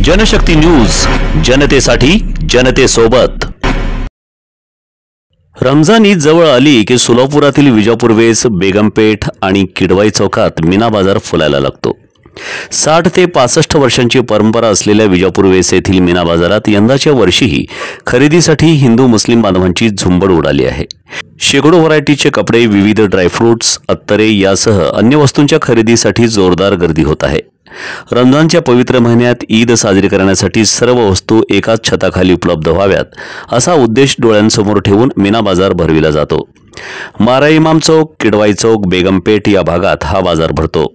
Janshakti news, जनतेसाठी, जनतेसोबत। रमजान ईद जवळ आली की सोलापुरातील विजापूर वेस, बेगमपेठ आणि किडवाई चौकात मीना बाजार फुलायला लागतो। 60 ते 65 वर्षांची परंपरा असलेल्या विजापूर वेस येथील मीना बाजारात यंदाच्या वर्षीही खरेदीसाठी हिंदू मुस्लिम बांधवांची झुंबड उडाली आहे। शेकडो व्हरायटीचे कपडे, विविध ड्रायफ्रुट्स, अत्तरे यासह अन्य वस्तूंच्या खरेदीसाठी जोरदार गर्दी होत आहे। रमजानच्या पवित्र महिन्यात ईद साजरी करण्यासाठी सर्व वस्तू एकाच छताखाली उपलब्ध व्हाव्यात असा उद्देश डोळ्यांसमोर ठेवून मीना बाजार भरविला जातो। मारा इमाम चौक, किडवाई चौक, बेगमपेठ या भागात हा बाजार भरतो।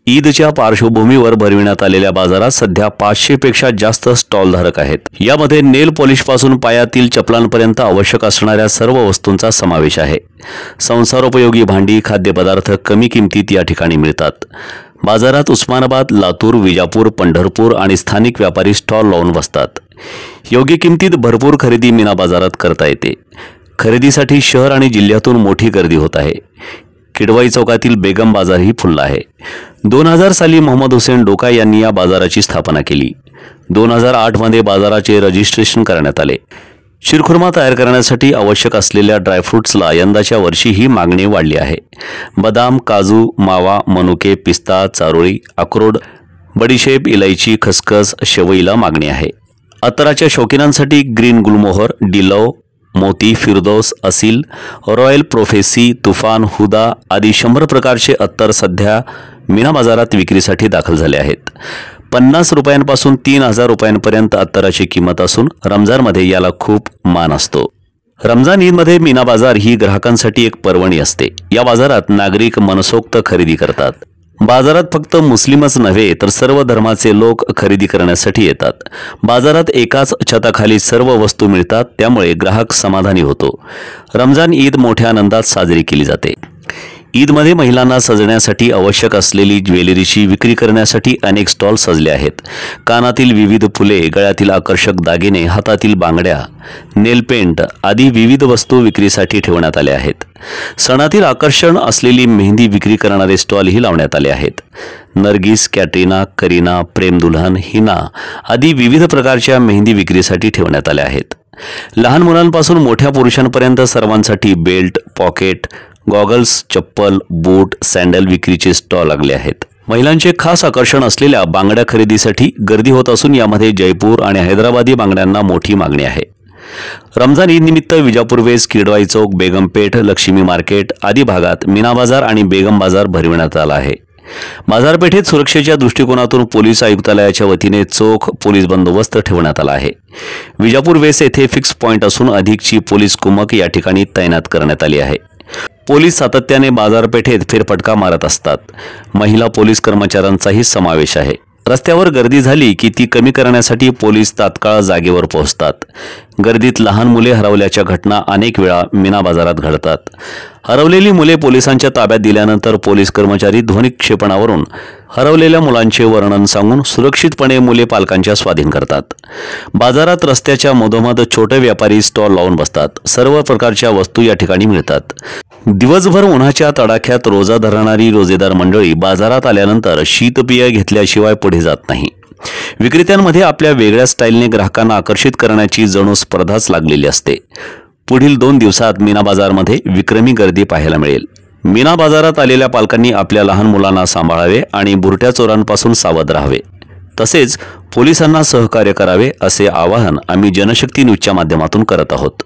ईदच्या पार्श्वभूमीवर भरविण्यात आलेल्या बाजारात सध्या 500 पेक्षा जास्त स्टॉल धारक आहेत। यामध्ये नेल पॉलिश पासून पायातील चपलांपर्यंत आवश्यक असणाऱ्या सर्व वस्तूंचा समावेश आहे। संसारोपयोगी भांडी, खाद्यपदार्थ कमी किमतीत या ठिकाणी मिळतात। बाजारात उस्मानाबाद, लातूर, विजापूर, पंढरपूर आणि स्थानिक व्यापारी स्टॉल लावून बसतात। योग्य किमतीत भरपूर खरेदी मीना बाजारात करता येते। खरेदीसाठी शहर आणि जिल्ह्यातून मोठी गर्दी होत आहे। किडवाई चौकातील बेगम बाजारही फुलला आहे। 2000 साली मोहम्मद हुसेन डोका यांनी या बाजाराची स्थापना केली। 2008 मध्ये बाजाराचे रजिस्ट्रेशन करण्यात आले। शिरखुर्मा तयार करण्यासाठी आवश्यक असलेल्या ड्रायफ्रुट्सला यंदाच्या वर्षीही मागणी वाढली आहे। बदाम, काजू, मावा, मनुके, पिस्ता, चारोळी, अक्रोड, बडीशेप, इलायची, खसखस, शेवईला मागणी आहे। अत्तराच्या शौकीनांसाठी ग्रीन गुलमोहर, डिलव, मोती, फिरदौस, असील, रॉयल प्रोफेसी, तुफान, हुदा आदी 100 प्रकारचे अत्तर सध्या मीना बाजारात विक्रीसाठी दाखल झाले आहेत। 50 रुपयांपासून 3000 रुपयांपर्यंत अत्तराची किंमत असून रमजानमध्ये याला खूप मान असतो। रमजान ईदमध्ये मीना बाजार ही ग्राहकांसाठी एक पर्वणी असते। या बाजारात नागरिक मनसोक्त खरेदी करतात। बाजारात फक्त मुस्लिमच नव्हे तर सर्व धर्माचे लोक खरेदी करण्यासाठी येतात। बाजारात एकाच छताखाली सर्व वस्तू मिळतात, त्यामुळे ग्राहक समाधानी होतो। रमजान ईद मोठ्या आनंदात साजरी केली जाते। ईदमध्ये महिलांना सजण्यासाठी आवश्यक असलेली ज्वेलरीची विक्री करण्यासाठी अनेक स्टॉल सजले आहेत। कानातील विविध फुले, गळ्यातील आकर्षक दागिने, हातातील बांगड्या, नेल पेंट आदी विविध वस्तू विक्रीसाठी ठेवण्यात आल्या आहेत। सणातील आकर्षण असलेली मेहंदी विक्री करणारे स्टॉलही लावण्यात आले आहेत। नरगिस, कॅटरीना, करीना, प्रेम दुल्हन, हिना आदी विविध प्रकारच्या मेहंदी विक्रीसाठी ठेवण्यात आल्या आहेत। लहान मुलांपासून मोठ्या पुरुषांपर्यंत सर्वांसाठी बेल्ट, पॉकेट, गॉगल्स, चप्पल, बूट, सॅन्डल विक्रीचे स्टॉल लागले आहेत। महिलांचे खास आकर्षण असलेल्या बांगड्या खरेदीसाठी गर्दी होत असून यामध्ये जयपूर आणि हैदराबादी बांगड्यांना मोठी मागणी आहे। रमजान ईद निमित्त विजापूर वेस, किडवाई चौक, बेगमपेठ, लक्ष्मी मार्केट आदी भागात मीना बाजार आणि बेगम बाजार भरविण्यात आला आहे। बाजारपेठेत सुरक्षेच्या दृष्टिकोनातून पोलीस आयुक्तालयाच्या वतीने चोख पोलीस बंदोबस्त ठेवण्यात आला आहे। विजापूर वेस येथे फिक्स पॉइंट असून अधिकची पोलीस कुमक या ठिकाणी तैनात करण्यात आली आहे। पोलीस सातत्याने बाजारपेठेत फेरफटका मारत असतात। महिला पोलीस कर्मचाऱ्यांचाही समावेश आहे। रस्त्यावर गर्दी झाली की ती कमी करण्यासाठी पोलीस तात्काळ जागेवर पोहोचतात। गर्दीत लहान मुले हरवल्याच्या घटना अनेक वेळा मीना बाजारात घडतात। हरवलेली मुले पोलिसांच्या ताब्यात दिल्यानंतर पोलीस कर्मचारी ध्वनिक्षेपणावरून हरवलेल्या मुलांचे वर्णन सांगून सुरक्षितपणे मुले पालकांच्या स्वाधीन करतात। बाजारात रस्त्याच्या मधोमध छोटे व्यापारी स्टॉल लावून बसतात। सर्व प्रकारच्या वस्तू या ठिकाणी मिळतात। दिवसभर उन्हाच्या तडाख्यात रोजा धरणारी रोजेदार मंडळी बाजारात आल्यानंतर शीतपेय घेतल्याशिवाय पुढे जात नाही। विक्रेत्यांमध्ये आपल्या वेगळ्या स्टाईलने ग्राहकांना आकर्षित करण्याची जणू स्पर्धाच लागलेली असते। पुढील 2 दिवसात मीना बाजारमध्ये विक्रमी गर्दी पाहायला मिळेल। मीना बाजारात आलेल्या पालकांनी आपल्या लहान मुलांना सांभाळावे आणि बुरट्या चोरांपासून सावध राहावे, तसेच पोलिसांना सहकार्य करावे असे आवाहन आम्ही जनशक्ती न्यूजच्या माध्यमातून करत आहोत।